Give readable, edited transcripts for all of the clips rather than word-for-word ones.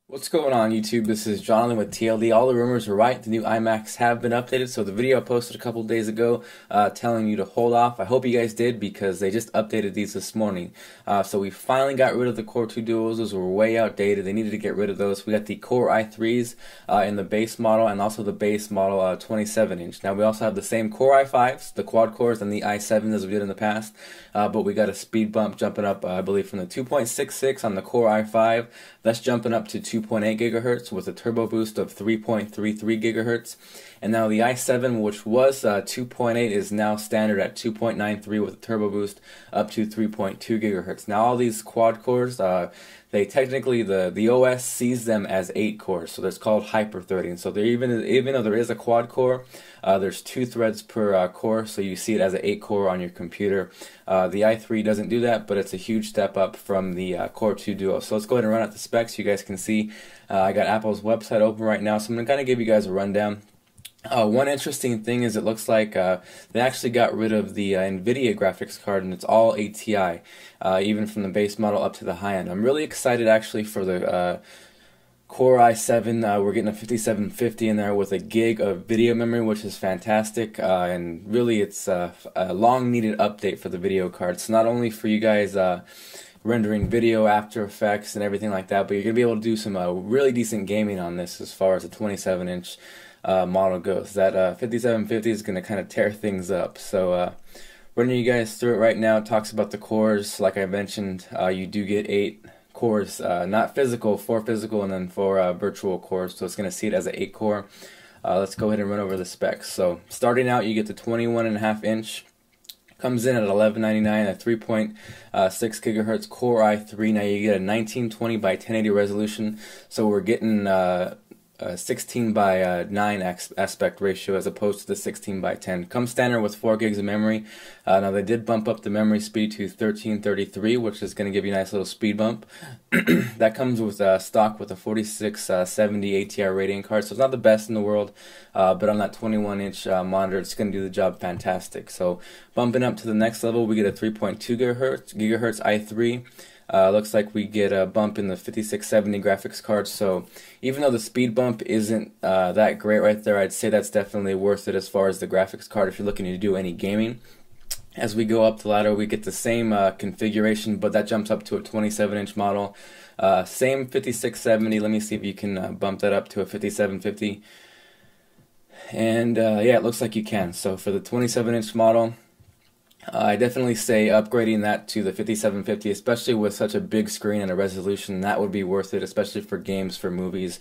What's going on YouTube? This is Jonathan with TLD. All the rumors are right. The new iMacs have been updated. So the video I posted a couple days ago telling you to hold off. I hope you guys did because they just updated these this morning. So we finally got rid of the Core 2 Duos. Those were way outdated. They needed to get rid of those. We got the Core i3s in the base model and also the base model 27-inch. Now we also have the same Core i5s, the quad cores, and the i7s as we did in the past. But we got a speed bump jumping up, I believe, from the 2.66 on the Core i5. That's jumping up to 2.8 gigahertz with a turbo boost of 3.33 gigahertz. And now the i7, which was 2.8, is now standard at 2.93 with a turbo boost up to 3.2 gigahertz. Now all these quad cores, they technically, the OS sees them as 8 cores, so it's called hyper-threading. So even though there is a quad core, there's 2 threads per core, so you see it as an 8 core on your computer. The i3 doesn't do that, but it's a huge step up from the Core 2 Duo. So let's go ahead and run out the specs. You guys can see I got Apple's website open right now, so I'm going to kind of give you guys a rundown. One interesting thing is it looks like they actually got rid of the NVIDIA graphics card, and it's all ATI, even from the base model up to the high end. I'm really excited actually for the Core i7. We're getting a 5750 in there with a gig of video memory, which is fantastic, and really it's a long needed update for the video card. So not only for you guys rendering video, After Effects, and everything like that, but you're going to be able to do some really decent gaming on this as far as a 27-inch model goes. That 5750 is going to kind of tear things up. So running you guys through it right now. It talks about the cores. Like I mentioned, you do get 8 cores, not physical, 4 physical and then 4 virtual cores. So it's going to see it as an 8 core. Let's go ahead and run over the specs. So starting out, you get the 21.5 inch. Comes in at $11.99, a 3.6 gigahertz Core i3. Now you get a 1920 by 1080 resolution, so we're getting 16 by 9 aspect ratio as opposed to the 16 by 10. Comes standard with 4 gigs of memory. Now they did bump up the memory speed to 1333, which is going to give you a nice little speed bump. That comes with stock with a 4670 ATI Radeon card, so it's not the best in the world, but on that 21-inch monitor, it's going to do the job fantastic. So bumping up to the next level, we get a 3.2 gigahertz i3. Looks like we get a bump in the 5670 graphics card, so even though the speed bump isn't that great right there, I'd say that's definitely worth it as far as the graphics card if you're looking to do any gaming. As we go up the ladder, we get the same configuration, but that jumps up to a 27-inch model. Same 5670, let me see if you can bump that up to a 5750. And yeah, it looks like you can. So for the 27-inch model, I definitely say upgrading that to the 5750, especially with such a big screen and a resolution, that would be worth it, especially for games, for movies,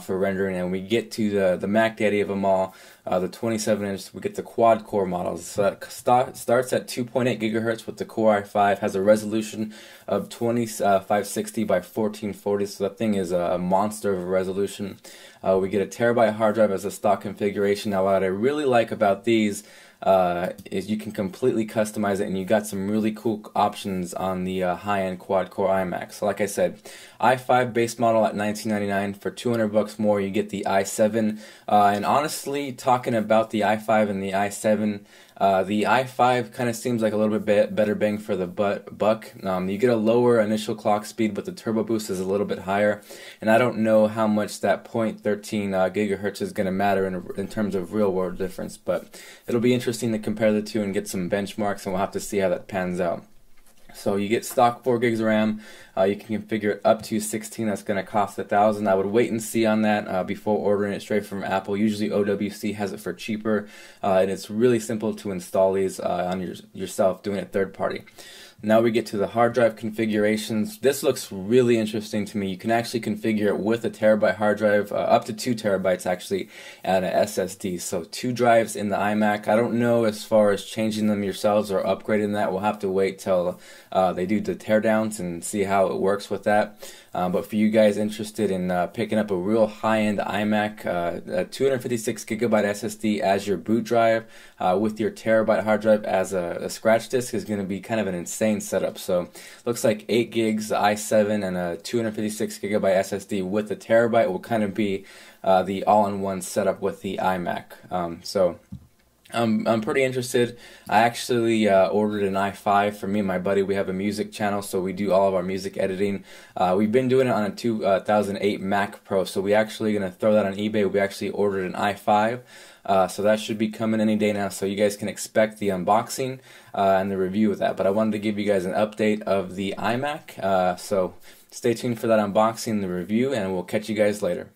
for rendering. And we get to the Mac Daddy of them all, the 27-inch, we get the quad-core models. So that starts at 2.8 gigahertz with the Core i5, has a resolution of 2560 by 1440, so that thing is a monster of a resolution. We get a terabyte hard drive as a stock configuration. Now what I really like about these is you can completely customize it, and you got some really cool options on the high-end quad-core iMac. So like I said, i5 base model at $19.99. For $200 more, you get the i7. And honestly, talking about the i5 and the i7, the i5 kind of seems like a little bit better bang for the buck. You get a lower initial clock speed, but the turbo boost is a little bit higher. And I don't know how much that 0.13 gigahertz is going to matter in terms of real-world difference, but it'll be interesting to compare the two and get some benchmarks, and we'll have to see how that pans out. So you get stock 4 gigs of RAM. You can configure it up to 16. That's going to cost $1,000. I would wait and see on that before ordering it straight from Apple. Usually OWC has it for cheaper, and it's really simple to install these on yourself, doing it third party. Now we get to the hard drive configurations. This looks really interesting to me. You can actually configure it with a terabyte hard drive, up to 2 terabytes actually, and an SSD. So 2 drives in the iMac. I don't know as far as changing them yourselves or upgrading that. We'll have to wait till they do the teardowns and see how it works with that. But for you guys interested in picking up a real high-end iMac, a 256 gigabyte SSD as your boot drive with your terabyte hard drive as a scratch disk is going to be kind of an insane setup. So looks like 8 gigs i7 and a 256 gigabyte SSD with a terabyte will kind of be the all-in-one setup with the iMac. So I'm pretty interested. I actually ordered an i5 for me and my buddy. We have a music channel, so we do all of our music editing. We've been doing it on a 2008 Mac Pro, so we actually going to throw that on eBay. We actually ordered an i5, so that should be coming any day now, so you guys can expect the unboxing and the review of that. But I wanted to give you guys an update of the iMac, so stay tuned for that unboxing, the review, and we'll catch you guys later.